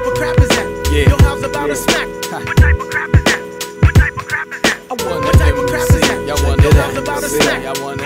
type of crap is that? Yeah. Your house about to smack. What type of crap is that? What type of crap is that? What type of crap is that? Y'all want Your house about to smack. Y'all want to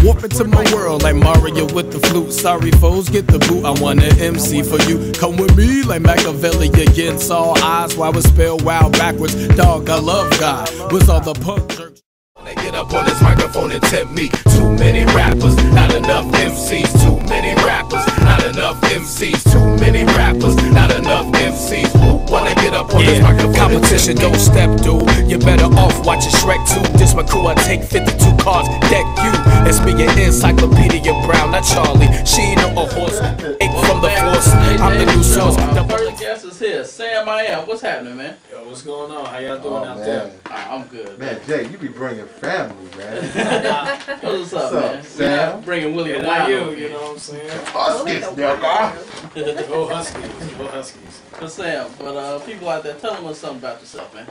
Warp into my world like Mario with the flute. Sorry foes, get the boot. I want an MC for you. Come with me like Machiavelli against all eyes. Why was spell wild backwards? Dog, I love God. Was all the punk jerks. They get up on this microphone and tempt me. Too many rappers, not enough MCs. Too many rappers, not enough MCs. Too many rappers, not enough MCs. Who wanna get up on this microphone? Competition, don't step, dude. You're better off watching Shrek 2. This my crew, I take 52 cars, deck you. Let's be your encyclopedia Brown, not Charlie. She ain't no a horse, ate from the force. I'm the new source. The first guest is here, Sam Iam. What's happening, man? Yo, what's going on? How y'all doing out there? I'm good. Man, Jay, you be bringing family, man. What's up, man? Sam? Yeah, bringing Willie And around. you know what I'm saying? Huskies, nigga. Go Huskies, go Huskies. But Sam, people out there, tell them something about yourself, man.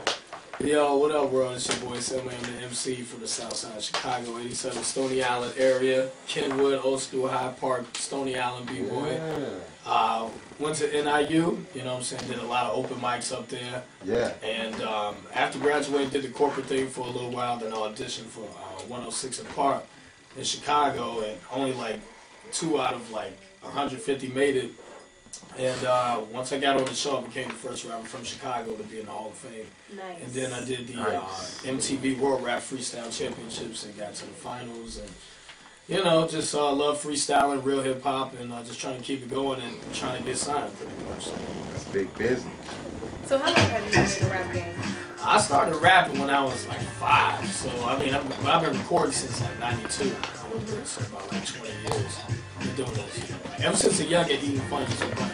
Yo, what up, world? It's your boy Sam Iam, the MC from the south side of Chicago, 87 Stony Island area, Kenwood, Old School, Hyde Park, Stony Island B-boy. Went to NIU, you know what I'm saying, did a lot of open mics up there. Yeah. And after graduating, did the corporate thing for a little while, then auditioned for 106 and Park in Chicago, and only like 2 out of like 150 made it. And once I got on the show, I became the first rapper from Chicago to be in the Hall of Fame. Nice. And then I did the MTV World Rap Freestyle Championships and got to the finals. And, you know, just love freestyling, real hip-hop, and just trying to keep it going and trying to get signed, pretty much. That's big business. So how long have you been in the rap game? I started rapping when I was like 5. So, I mean, I've been recording since like 92. I've been doing this for about like 20 years. I've been doing this, you know, ever since a youngin', eating Funnies and Bunnies.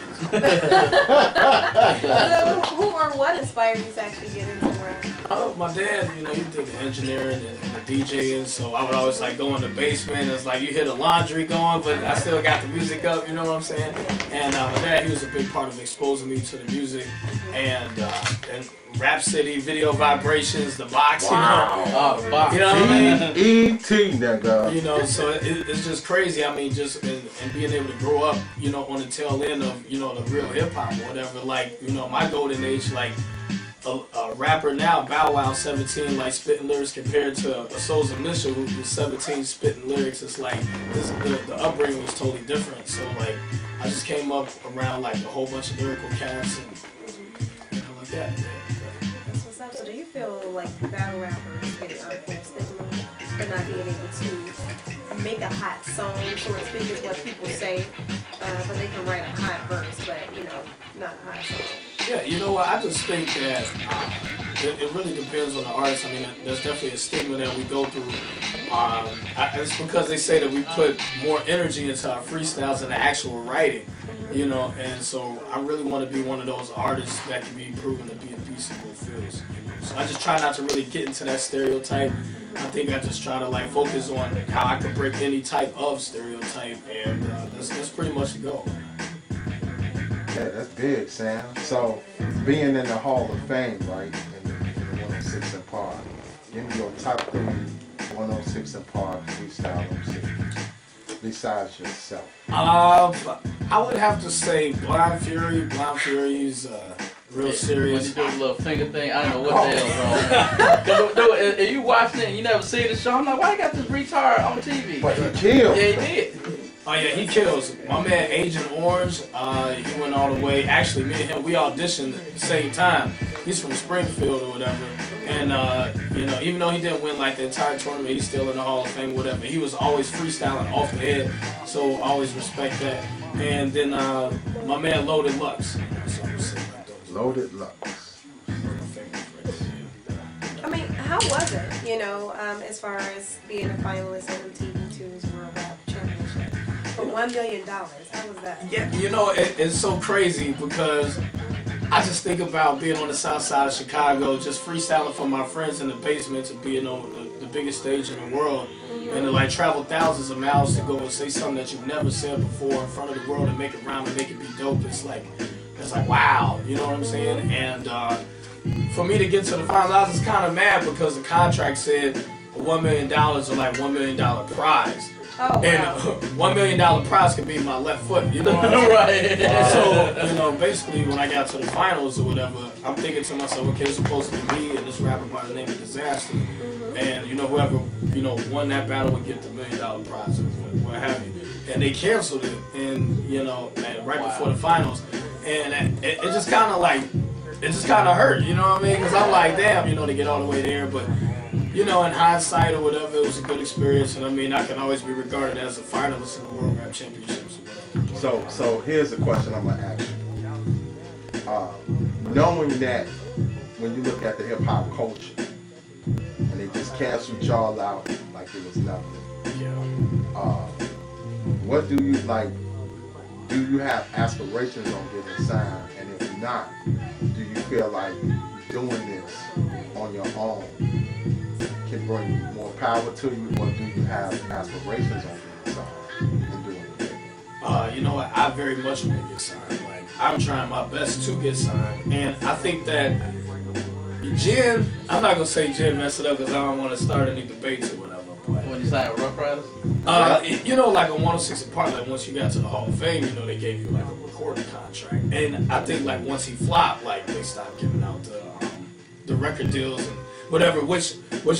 Who or what inspired you to actually get into rap? Oh, my dad, you know, he did the engineering and the DJing, so I would always like go in the basement. It's like you hear the laundry going, but I still got the music up, you know what I'm saying? And my dad, he was a big part of exposing me to the music and Rap City, Video Vibrations, the box, you know. Box. You know what I mean? E.T. nigga. You know, so it's just crazy. I mean, just and being able to grow up, you know, on the tail end of, you know, the real hip hop or whatever. Like, you know, my golden age, like a rapper now, Bow Wow, 17, like spitting lyrics compared to a Souls and Mitchell who was 17 spitting lyrics. It's like the upbringing was totally different. So like, I just came up around like a whole bunch of lyrical cats and you know, like that. That's what's up. So do you feel like battle rappers get unfair stigma for not being able to make a hot song, so to speak, is what people say, but they can write a hot verse, but you know, not a hot song? Yeah, you know what? I just think that it really depends on the artist. I mean, there's definitely a stigma that we go through. It's because they say that we put more energy into our freestyles than the actual writing, you know. And so I really want to be one of those artists that can be proven to be a piece of what feels. So I just try not to really get into that stereotype. I think I just try to like focus on how I can break any type of stereotype, and that's pretty much the goal. Yeah, that's big, Sam. So, being in the Hall of Fame, right, in the 106 and Park, give me your top 3 106 and Park freestyle MCs, besides yourself. I would have to say Blind Fury. Blind Fury's real serious. When you do a little finger thing, I don't know what the hell's wrong. If you watching it and you never seen the show, I'm like, why you got this retard on TV? But he killed. Yeah, he did. Oh yeah, he kills. My man Agent Orange, he went all the way. Actually, me and him, we auditioned at the same time. He's from Springfield or whatever. And, you know, even though he didn't win like the entire tournament, he's still in the Hall of Fame, whatever. He was always freestyling off the head, so I always respect that. And then my man Loaded Lux. Loaded Lux. I mean, how was it, you know, as far as being a finalist at MTV2's World Rap Championship? For $1 million, how was that? Yeah, you know, it's so crazy because I just think about being on the south side of Chicago, just freestyling for my friends in the basement to being on the biggest stage in the world, and to like travel thousands of miles to go and say something that you've never said before in front of the world and make it rhyme and make it be dope. It's like wow, you know what I'm saying? And for me to get to the finals, I was kind of mad because the contract said $1 million or like $1 million prize. Oh, And wow. $1 million prize could be my left foot, you know what I mean? Right. So, you know, basically when I got to the finals or whatever, I'm thinking to myself, okay, it's supposed to be me and this rapper by the name of Disaster. And, you know, whoever, you know, won that battle would get the $1 million prize or what have you. And they canceled it, and, you know, and right before the finals. And it just kind of like, it just kind of hurt, you know what I mean? Because I'm like, damn, you know, to get all the way there. But, you know, in hindsight or whatever, it was a good experience. And I mean, I can always be regarded as a finalist in the World Rap Championships or whatever. So here's a question I'm gonna ask you. Knowing that when you look at the hip hop culture and they just canceled y'all out like it was nothing. Yeah. What do you like? Do you have aspirations on getting signed? And if not, do you feel like doing this on your own can bring more power to you, or do you have aspirations on getting signed and doing it? You know what? I very much want to get signed. Like, I'm trying my best to get signed, and I think that Jen, I'm not gonna say Jen messed it up because I don't want to start any debates or whatever. But When you signed with Rough Riders? you know, like on 106 and Park, like once you got to the Hall of Fame, you know, they gave you like a recording contract, and I think like once he flopped, like they stopped giving out the record deals and whatever, which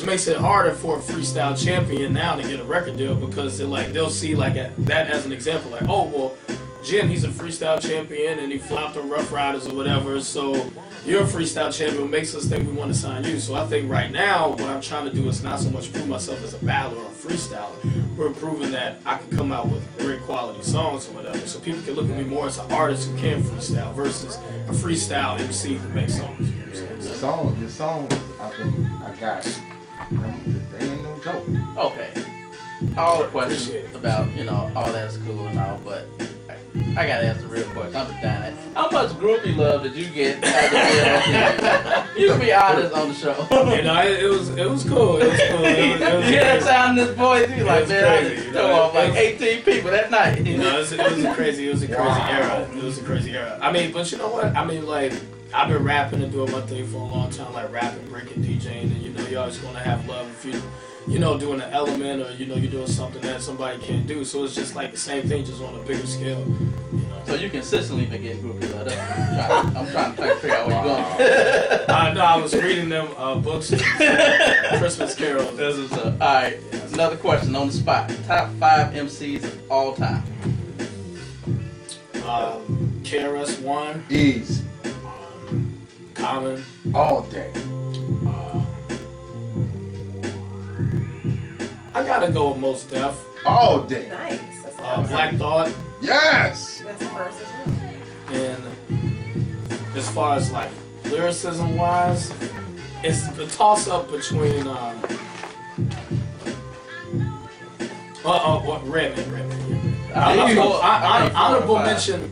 makes it harder for a freestyle champion now to get a record deal because they'll see like that as an example, like, oh well, Jim, he's a freestyle champion and he flopped on Rough Riders or whatever, so you're a freestyle champion, makes us think we want to sign you. So I think right now what I'm trying to do is not so much prove myself as a battler or a freestyler, we're proving that I can come out with great quality songs or whatever, so people can look at me more as an artist who can freestyle versus a freestyle MC who makes songs. You know what I'm saying? Your songs, I got it. They ain't no joke. Okay. All the questions about, you know, all that's cool and all, but I gotta ask the real question. I'm just dying. How much groupie love did you get at the video? You can be honest on the show. You know, it was cool. It was cool. It was You hear that sound in this voice? He's like, man, crazy, you I know, off like 18 people that night. You know, it was a crazy era. It was a crazy era. I mean, but you know what? I mean, like, I've been rapping and doing my thing for a long time, like rapping, breaking, DJing, and you know, you always want to have love if you know, doing an element or, you know, you're doing something that somebody can't do. So it's just like the same thing, just on a bigger scale. You know? So you consistently been getting groupie love. I'm trying to figure out where you're going. No, I was reading them books and Christmas carols. This is all right, another question on the spot. Top 5 MCs of all time. KRS-One. Easy. Common. All day. I gotta go with Mos Def. All day. Nice. That's Black Thought. Yes! That's the first as well. And as far as like lyricism wise, it's a toss up between Redman. Honorable mention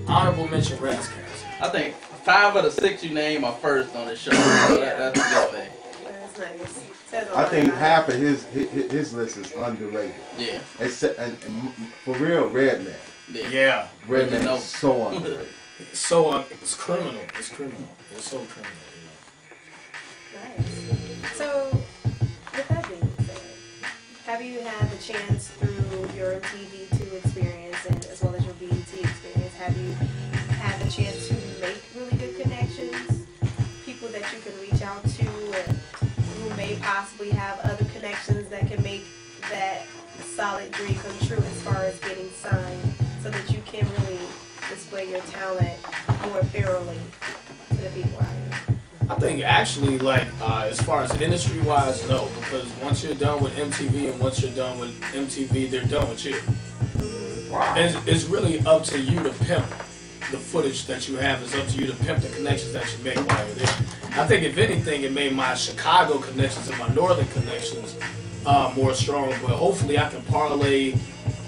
Razzcast. I think 5 of the 6 you name are first on this show. So that's a good thing. That's nice. Says a I lot. think half of his list is underrated. Yeah. Except, and for real, Redman. Yeah. Redman No. is so underrated. So it's criminal. It's criminal. It's so criminal. Nice. So, with that being said, have you had the chance through your MTV2 experience and as well as your BET experience, have you had the chance to make really good connections? People that you can reach out to and who may possibly have other connections that can make that solid dream come true as far as getting signed so that you can really display your talent more thoroughly to the people out here? I think actually, like, as far as industry-wise, no, because once you're done with MTV and once you're done with MTV, they're done with you. It's really up to you to pimp the footage that you have. It's up to you to pimp the connections that you make while you're there. I think if anything, it made my Chicago connections and my northern connections more strong, but hopefully I can parlay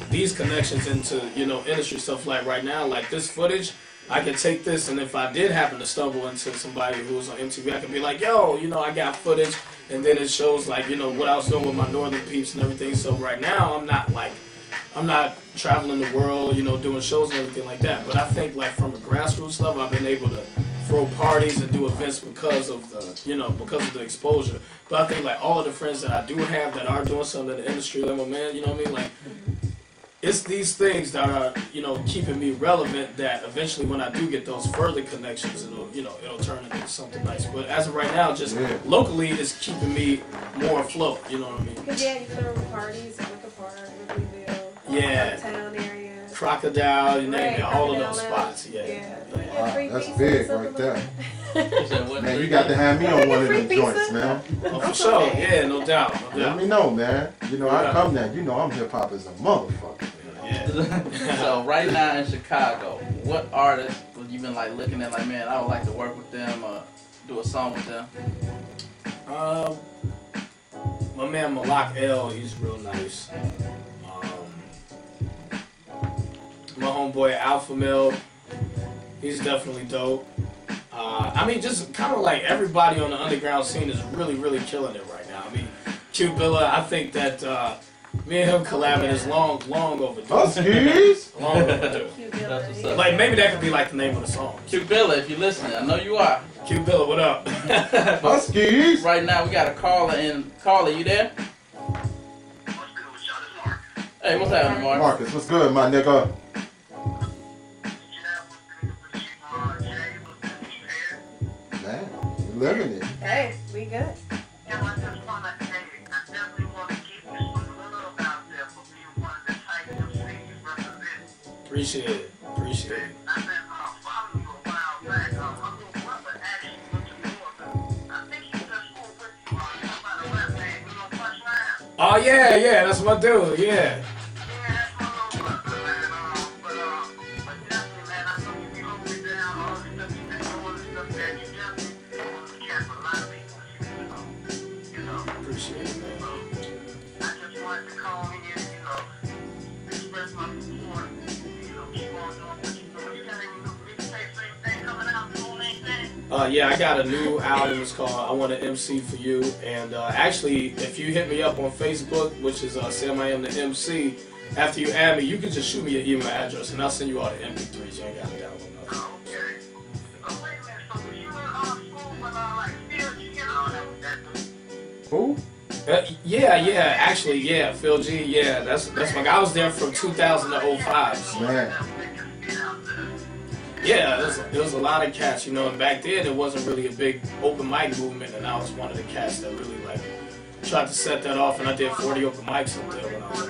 these connections into, you know, industry stuff. Like right now, like this footage, I can take this, and if I did happen to stumble into somebody who was on MTV, I can be like, yo, you know, I got footage, and then it shows, like, you know, what I was doing with my northern peeps and everything. So right now, I'm not traveling the world, you know, doing shows and everything like that. But I think, like, from a grassroots level, I've been able to throw parties and do events because of the, you know, because of the exposure. But I think, like, all of the friends that I do have that are doing something in the industry, like my man, you know what I mean? Like, it's these things that are, you know, keeping me relevant, that eventually when I do get those further connections, it'll, you know, it'll turn into something nice. But as of right now, just locally, it's keeping me more afloat, you know what I mean? Because, yeah, you throw parties, Wicker Park, Wrigleyville, Yeah. Town area. Crocodile, you name Right, it, all of Crocodile those Lounge. spots, yeah. Wow, that's big right there. What, Man, you got to have me on one of them joints, man. Oh, for sure, yeah, no doubt, no Let doubt. me know, man. You know, I come there. You know, I'm hip hop as a motherfucker. Yeah. So right now in Chicago, what artists have you been like looking at like, man, I would like to work with them or do a song with them? My man Malak L, he's real nice. My homeboy Alpha Mill, he's definitely dope. I mean, just kind of like everybody on the underground scene is really, really killing it right now. I mean, Q Billa, I think that me and him collabing is long overdue. Huskies? Long overdue. That's what's up. Like, maybe that could be like the name of the song. Q Billa, if you're listening, I know you are. Q Billa, what up? Huskies? Right now we got a caller in. Caller, you there? Hey, what's happening, Mark? Marcus, what's good, my nigga? Man, we living it. Hey, we good. Appreciate it. Appreciate it. Oh yeah, that's my dude. Yeah. Appreciate it, man. I just wanted to call in, you know, express my support, you know, keep on doing what you're doing. You got any new mixtapes, anything coming out, doing anything? Yeah, I got a new album. It's called I Want to MC for You. And actually, if you hit me up on Facebook, which is Sam Iam the MC, after you add me, you can just shoot me your email address and I'll send you all the MP3s. You ain't got to download nothing. Okay. Oh, wait a minute, so was you in school when, like, Phil G and all that? Who? Yeah, actually, yeah, Phil G, yeah, that's my guy. I was there from 2000 to 05. Man. Yeah, there was a lot of cats, you know, and back then it wasn't really a big open mic movement, and I was one of the cats that really, like, tried to set that off, and I did 40 open mics up there when I was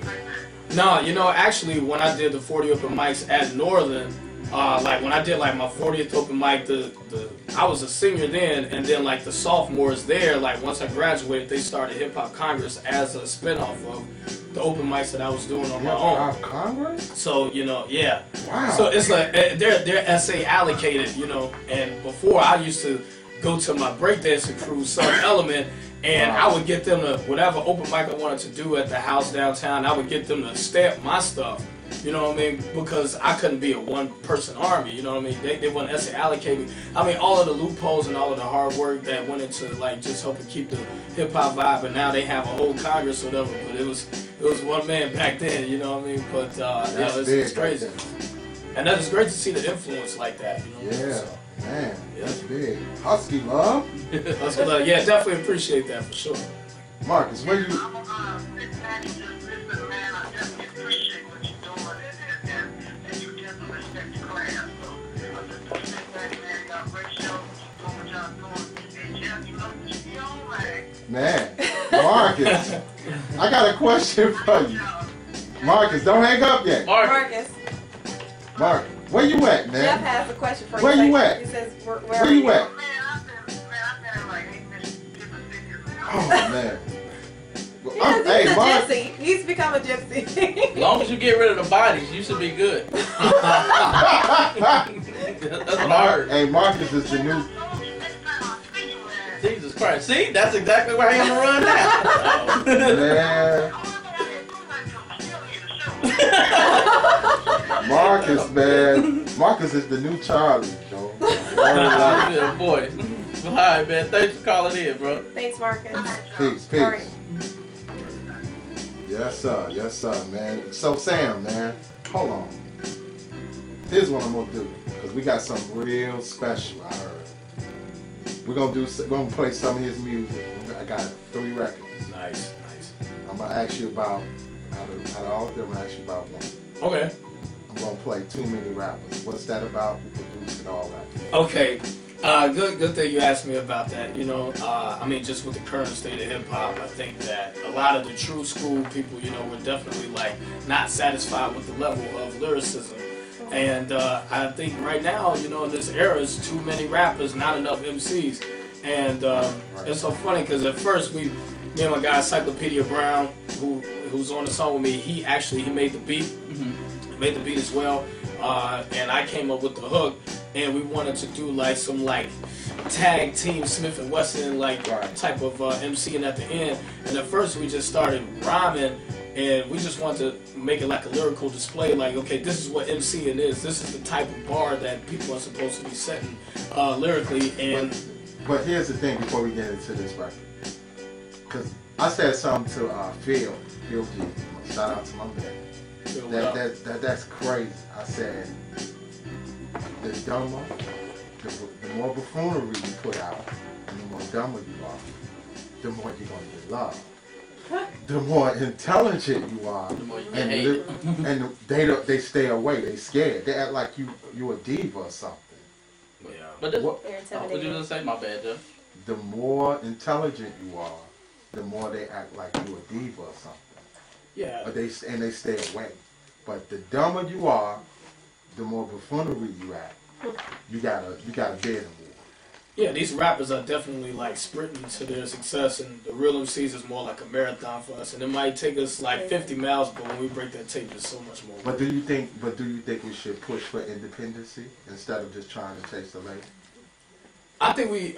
there. No, you know, actually, when I did the 40 open mics at Northern, like, when I did, like, my 40th open mic, I was a senior then, and then, like, the sophomores there, like, once I graduated, they started Hip Hop Congress as a spinoff of the open mics that I was doing on my own. Hip Hop Congress? So, you know, yeah. Wow. So it's like, they're essay allocated, you know, and before I used to go to my breakdancing crew, Some Element, and I would get them to, whatever open mic I wanted to do at the house downtown, I would get them to stamp my stuff. You know what I mean? Because I couldn't be a one-person army. You know what I mean? They wouldn't essay allocate me. I mean, all of the loopholes and all of the hard work that went into like just helping keep the hip hop vibe. And now they have a whole Congress or whatever. But it was one man back then. You know what I mean? But yeah, it's crazy. And that is great to see the influence like that. You know? Yeah, So, man, that's big. Husky love. that's good. Yeah, definitely appreciate that for sure. Marcus, where you? I'm a big fan. Just listen, man. I definitely appreciate what you're doing, and you definitely respect your craft. So I'm just a big fan, man. Y'all great show. Keep doing what y'all doing. And Jeff, you know, keep your own man. Man, Marcus, I got a question for you. Marcus, don't hang up yet. Marcus, Marcus, where you at, Jeff man? has a question for you. Where you at? He says, where Where you at? Man, I've been like 8 different cities. Oh man. Well, Yes, hey, he's a Marcus. gypsy. He's become a gypsy. As long as you get rid of the bodies, you should be good. That's what I heard. Hey, Marcus is the new. Jesus Christ. See? That's exactly where I am to run now. Man, Marcus, man. Marcus is the new Charlie, Joe. Good boy. All right, man. Thanks for calling in, bro. Thanks, Marcus. Peace, All right. peace. Yes, sir, man. So, Sam, man, hold on. Here's what I'm gonna do, cause we got something real special. I heard. We're gonna play some of his music. I got 3 records. Nice. I'm gonna ask you about Out of all of them, I ask you about one. Okay. I'm gonna play Too Many Rappers. What's that about? Who produced and all that? Okay. Good thing you asked me about that. You know, I mean, just with the current state of hip hop, I think that a lot of the true school people, you know, were definitely like not satisfied with the level of lyricism. And I think right now, you know, in this era, it's too many rappers, not enough MCs. And it's so funny because at first me and my guy Encyclopedia Brown, who's on the song with me, he made the beat, made the beat as well. And I came up with the hook, and we wanted to do like some like tag team Smith and Wesson like type of MCing at the end. And at first we just started rhyming, and we just wanted to make it like a lyrical display. Like, okay, this is what MCing is. This is the type of bar that people are supposed to be setting lyrically. And but here's the thing before we get into this record, because I said something to Phil G. Shout out to my man. That's crazy. I said, the dumber, the more buffoonery you put out, and the more dumber you are, the more you're gonna get loved. The more intelligent you are, The more you get hated. and they stay away. They scared. They act like you a diva or something. But this, What- They're what did you intimidating. just say? My bad, Jeff. The more intelligent you are, the more they act like you a diva or something. yeah, But they stay away. But the dumber you are, the more buffoonery you act. You gotta bear them more. yeah, these rappers are definitely like sprinting to their success, and the real MCs is more like a marathon for us. And it might take us like 50 miles, but when we break that tape, it's so much more. But do you think we should push for independency instead of just trying to chase the label? I think we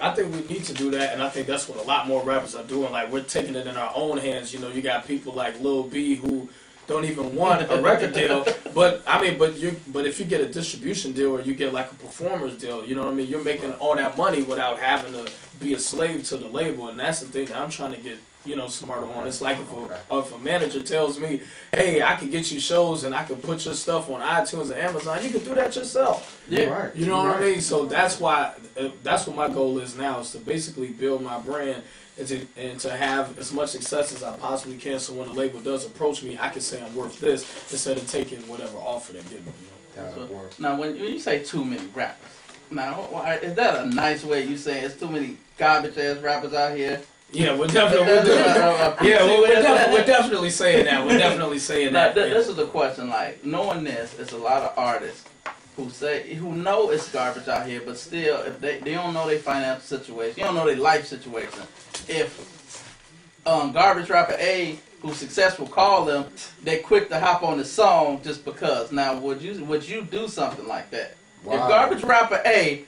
need to do that, and I think that's what a lot more rappers are doing. Like, we're taking it in our own hands. You know, you got people like Lil B who don't even want a record deal, but if you get a distribution deal or you get like a performer's deal, you know what I mean, you're making all that money without having to be a slave to the label. And that's the thing that I'm trying to get, you know, smarter on. It's like if a manager tells me, hey, I can get you shows and I can put your stuff on iTunes and Amazon, you can do that yourself. Yeah. Right. You know what I Right. mean? So that's what my goal is now, is to basically build my brand and to have as much success as I possibly can, so when a label does approach me, I can say I'm worth this instead of taking whatever offer they give me. That'll work. Now, when you say too many rappers, now is that a nice way you say it's too many garbage ass rappers out here? Yeah, we're definitely we're definitely saying that. We're definitely saying Now, that. this is a question. Like, knowing this, it's a lot of artists who know it's garbage out here, but still, if they don't know their financial situation, you don't know their life situation. If garbage rapper A, who's successful, call them, they quick to hop on the song just because. Now, would you do something like that? Wow. If garbage rapper A,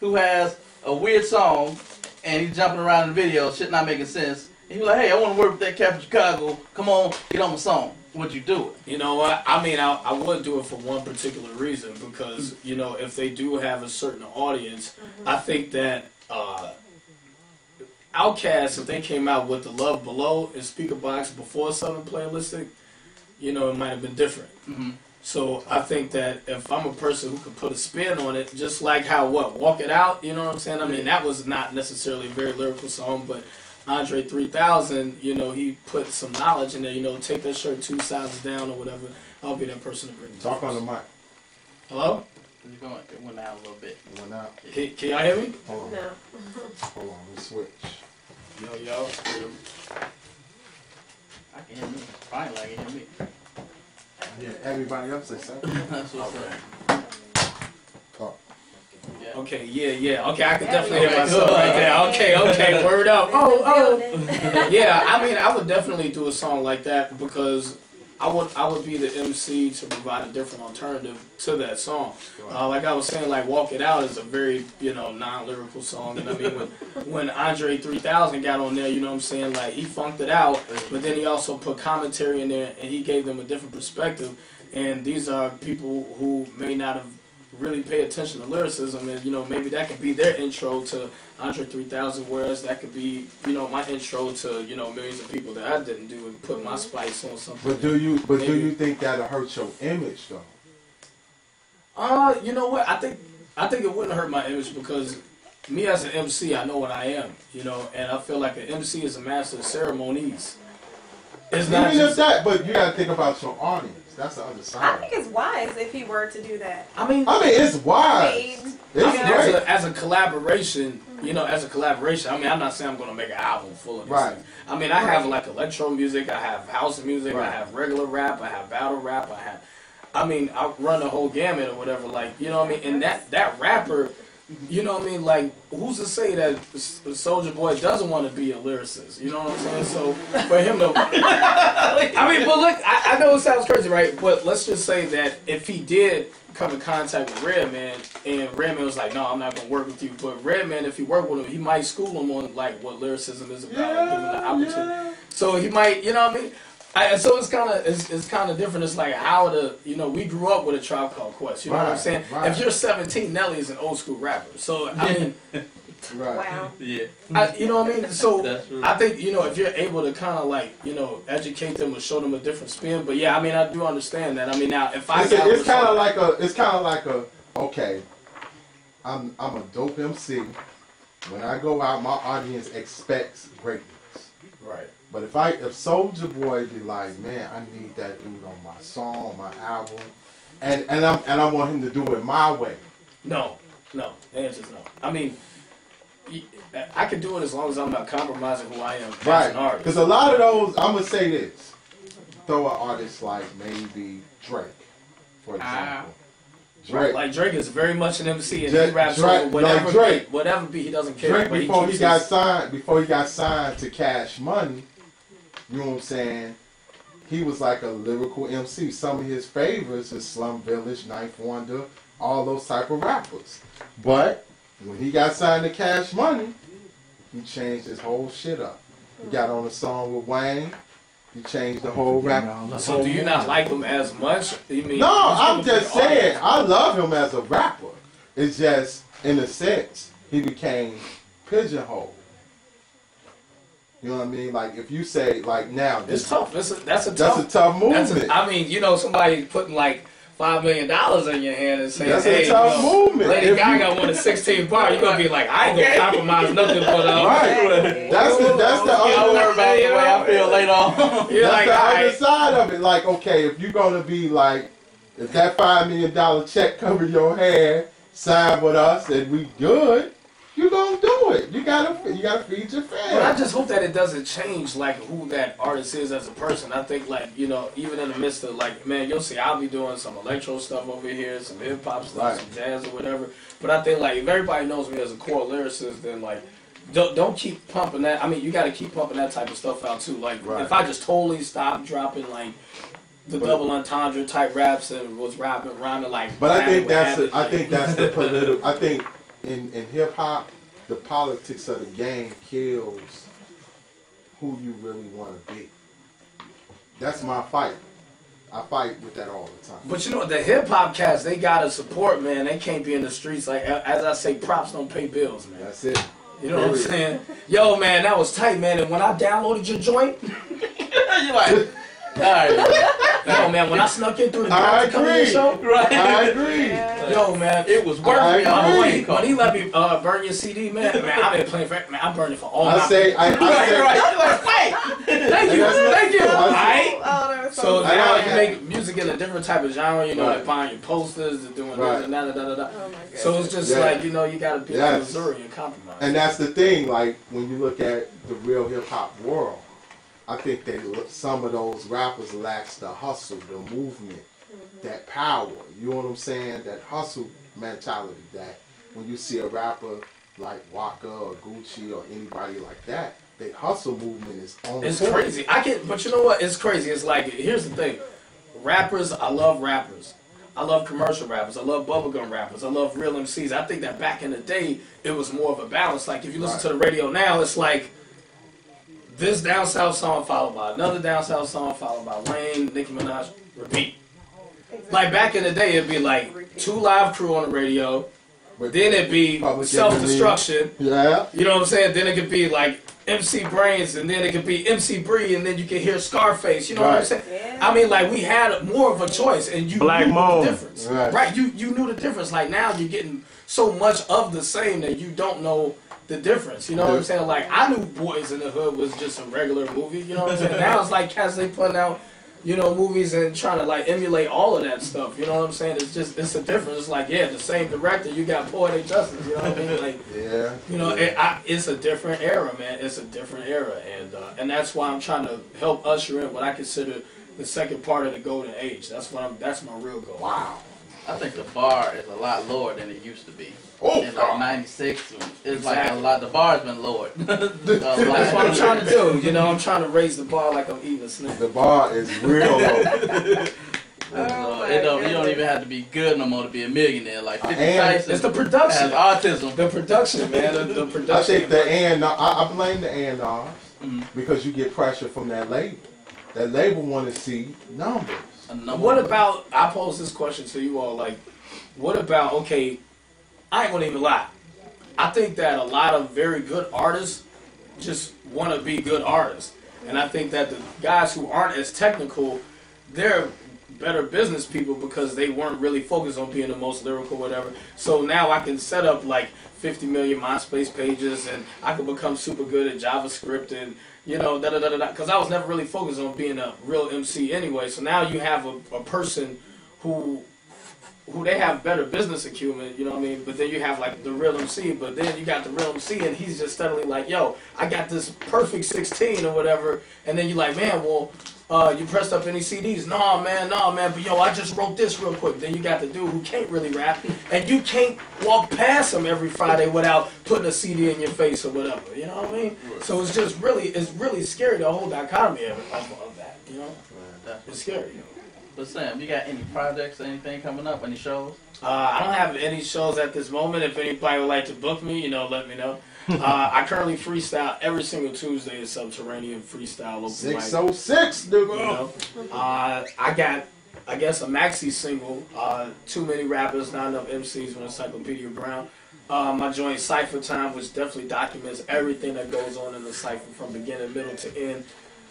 who has a weird song and he's jumping around in the video, shit not making sense, and he's like, hey, I want to work with that cat from Chicago, come on, get on my song. Would you do it? You know what? I mean, I would do it for one particular reason, because, you know, if they do have a certain audience, I think that Outkast, if they came out with the Love Below and Speaker Box before Southern Playlistic, you know, it might have been different. Mm-hmm. So I think that if I'm a person who can put a spin on it, just like how Walk It Out, you know what I'm saying? I mean, that was not necessarily a very lyrical song, but Andre 3000, you know, he put some knowledge in there, you know, take that shirt 2 sizes down or whatever. I'll be that person to bring it. Talk on the mic. Hello? It went out a little bit. One out. Can y'all hear me? Hold on. No. Hold on. We switch. Yo. I can hear me. Finally, I can hear me. Yeah. Everybody else say something. That's what's up. Talk. Yeah. Okay, yeah. Okay, I can definitely hear myself right there. Okay, word up. Oh. Yeah, I mean, I would definitely do a song like that, because I would be the MC to provide a different alternative to that song. Like I was saying, like Walk It Out is a very, you know, non-lyrical song. And I mean, when Andre 3000 got on there, you know what I'm saying, like he funked it out, but then he also put commentary in there and he gave them a different perspective. And these are people who may not have really pay attention to lyricism, and you know, maybe that could be their intro to Andre 3000, whereas that could be, you know, my intro to, you know, millions of people that I didn't do and put my spice on something. But do you think that'll hurt your image though? You know what? I think it wouldn't hurt my image, because me as an MC, I know what I am, you know, and I feel like an MC is a master of ceremonies. It's not Even if just, that, but you gotta think about your audience. That's the other I side. think it's wise if he were to do that. I mean, it's wise. I mean, It's great. as a collaboration, you know, as a collaboration, I mean, I'm not saying I'm going to make an album full of this. Right. I mean, I have like electro music, I have house music, Right. I have regular rap, I have battle rap, I mean, I run the whole gamut or whatever, like, you know what I mean? And that rapper, you know what I mean? Like, who's to say that Soulja Boy doesn't want to be a lyricist? You know what I'm saying? So, for him to... I mean, but look, I know it sounds crazy, right? But let's just say that if he did come in contact with Redman, and Redman was like, no, I'm not going to work with you. But Redman, if you work with him, he might school him on, like, what lyricism is about. and give him the opportunity. So he might, you know what I mean? So it's kind of different. It's like how we grew up with a Tribe Called Quest. You know what I'm saying? Right. If you're 17, Nelly is an old school rapper. So I mean, Right. wow. Yeah. you know what I mean? So That's true. I think if you're able to kind of like educate them or show them a different spin. But yeah, I mean I do understand that. I mean now if I It's kind of like a okay. I'm a dope MC. When I go out, my audience expects greatness. right. But if Soulja Boy be like, man, I need that dude on my song, on my album, and I want him to do it my way. No. The answer is no. I mean, I can do it as long as I'm not compromising who I am as Right. an artist. Because a lot of those, I'm gonna say this: throw an artist like maybe Drake, for example. Drake. Like Drake is very much an MC and Drake- he raps Drake- over whatever like Drake. beat, whatever beat he doesn't care. Drake but before he keeps got his- signed to Cash Money, you know what I'm saying? He was like a lyrical MC. Some of his favorites is Slum Village, Ninth Wonder, all those type of rappers. But when he got signed to Cash Money, he changed his whole shit up. He got on a song with Wayne. He changed the whole rap. So do you not like him as much? You mean No, he's I'm gonna just be an saying, artist. I love him as a rapper. It's just, in a sense, he became pigeonholed. You know what I mean? Like, if you say, like, now... It's tough. That's a That's tough. a tough movement. I mean, somebody putting like $5 million in your hand and saying, That's "Hey, a tough movement. Lady If Gaga won a 16 bar," you're gonna be like, "I ain't gonna compromise nothing but Right. That's the I'll worry other... about the way I feel later on. You're That's like, the all other right. side of it. Like, okay, if you're gonna be like, if that $5 million check cover your hand, sign with us, and we good, you gonna do it. You gotta feed your But I fans. just hope that it doesn't change like who that artist is as a person. I think like even in the midst of like, man, you'll see I'll be doing some electro stuff over here, some hip hop stuff, Right. some jazz or whatever. But I think like if everybody knows me as a core lyricist, then like don't keep pumping that. I mean, you got to keep pumping that type of stuff out too. Like Right. if I just totally stop dropping like the double entendre type raps and was rhyming like. But I think rapping with I habit, think that's the political. I think in hip hop, the politics of the game kills who you really want to be. That's my fight. I fight with that all the time. But you know what, the hip hop cats, they gotta support, man. They can't be in the streets like, as I say, props don't pay bills, man. That's it. You know what I'm Period. saying? Yo, man, that was tight, man. And when I downloaded your joint, You're like, all right. yo, man, when I snuck in through the door I to come to your agree. show, Right. I agree. yo, man, It was worth I it. I'm agree. waiting. when he let me burn your CD, man, I've been playing for, man, I'm burning for all I my. say. Right. You're like, hey. Thank you, thank you. All right. Oh, that was So so now I- you make music in a different type of genre, Right. like buying your posters and doing Right. this and that, Oh my god. So it's just Yeah. like, you gotta be Yes. in Missouri and compromise. And that's the thing. Like when you look at the real hip hop world, I think some of those rappers lacks the hustle, the movement, that power. You know what I'm saying? That hustle mentality. That when you see a rapper like Waka or Gucci or anybody like that, the hustle movement is on. It's point. crazy. But you know what? It's crazy. It's like, here's the thing. Rappers, I love rappers. I love commercial rappers. I love bubblegum rappers. I love real MCs. I think that back in the day, it was more of a balance. Like, if you listen Right. to the radio now, it's like this down south song followed by another down south song followed by Wayne, Nicki Minaj, repeat. Like, back in the day, it'd be like 2 Live Crew on the radio. But Then it'd be Public Self-Destruction. Yeah. You know what I'm saying? Then it could be like MC Brains, and then it could be MC Bree, and then you can hear Scarface. You know what I'm Right. saying? Yeah. I mean, like, we had more of a choice, and you Black knew Moan. the difference. Right. Right? You knew the difference. Like, now you're getting so much of the same that you don't know the difference. You know what I'm saying? Like, I knew Boys in the Hood was just a regular movie. You know what I'm saying? Now it's like cats they putting out, you know, movies and trying to like emulate all of that stuff. You know what I'm saying? It's just, it's a difference. It's like, yeah, the same director. You got Poetic Justice. You know what I mean? Like, Yeah. you know, it's a different era, man. It's a different era, and that's why I'm trying to help usher in what I consider the second part of the golden age. That's my real goal. Wow. I think the bar is a lot lower than it used to be. Oh, in like '96, it's like a lot. The bar's been lowered. That's what I'm trying to do. You know, I'm trying to raise the bar like I'm eating a snack. The bar is real low. You don't even have to be good no more to be a millionaire. Like 50 Tyson it's the production. has autism. The production, man. The production. I think I blame the A&Rs because you get pressure from that label. That label want to see numbers. What about, I pose this question to you all, like, what about, okay, I ain't gonna even lie. I think that a lot of very good artists just want to be good artists. And I think that the guys who aren't as technical, they're better business people because they weren't really focused on being the most lyrical, whatever. So now I can set up like 50 million MySpace pages and I can become super good at JavaScript and, you know, because I was never really focused on being a real MC anyway. So now you have a person who they have better business acumen, you know what I mean? But then you have like the real MC, but then you got the real MC and he's just steadily like, yo, I got this perfect 16 or whatever. And then you're like, man, well, you pressed up any CDs? Nah, man, but yo, I just wrote this real quick. Then you got the dude who can't really rap, and you can't walk past him every Friday without putting a CD in your face or whatever. You know what I mean? So it's just really scary, the whole dichotomy of that. You know, it's scary. But Sam, you got any projects or anything coming up? Any shows? I don't have any shows at this moment. If anybody would like to book me, you know, let me know. I currently freestyle every single Tuesday at Subterranean Freestyle Open 606, dude. You know? I got, I guess, a maxi single, Too Many Rappers, Not Enough MCs with Encyclopedia Brown. My joint Cypher Time, which definitely documents everything that goes on in the cypher from beginning, middle to end.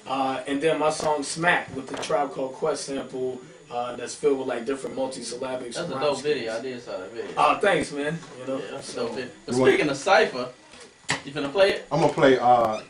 And then my song Smack with the Tribe Called Quest sample that's filled with like different multi-syllabics. That's a dope video. I did saw that video. Oh, thanks, man. You know, yeah, that's a dope video. But speaking of cypher, you finna play it? I'm gonna play the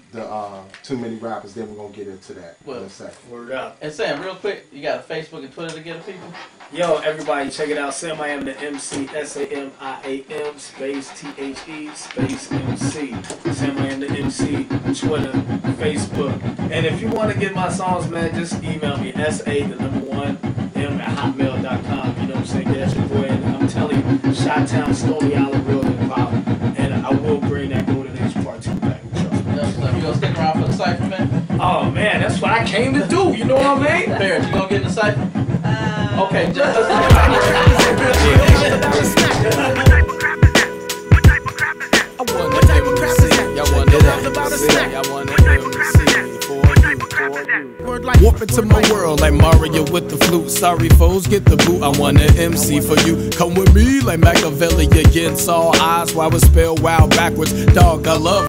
Too Many Rappers. Then we're gonna get into that in a second. Word up. And Sam, real quick, you got a Facebook and Twitter to get to people? Yo, everybody, check it out. Sam Iam the MC, SAMIAM space THE space MC. Sam Iam the MC, Twitter, Facebook. And if you want to get my songs, man, just email me SA1M@hotmail.com. You know what I'm saying? Get your boy. And I'm telling you, Chi-Town, Stony Island, real hip hop. And I will bring that Golden Age Part 2 back. Trust me. You gonna stick around for the cypher, man? Oh man, that's what I came to do. You know what I mean? Barrett, you gonna get in the cypher? Okay, just Warp into my world like Mario with the flute. Sorry foes, get the boot. I want an MC for you. Come with me like Machiavelli against all eyes while we spell wild backwards. Dog, I love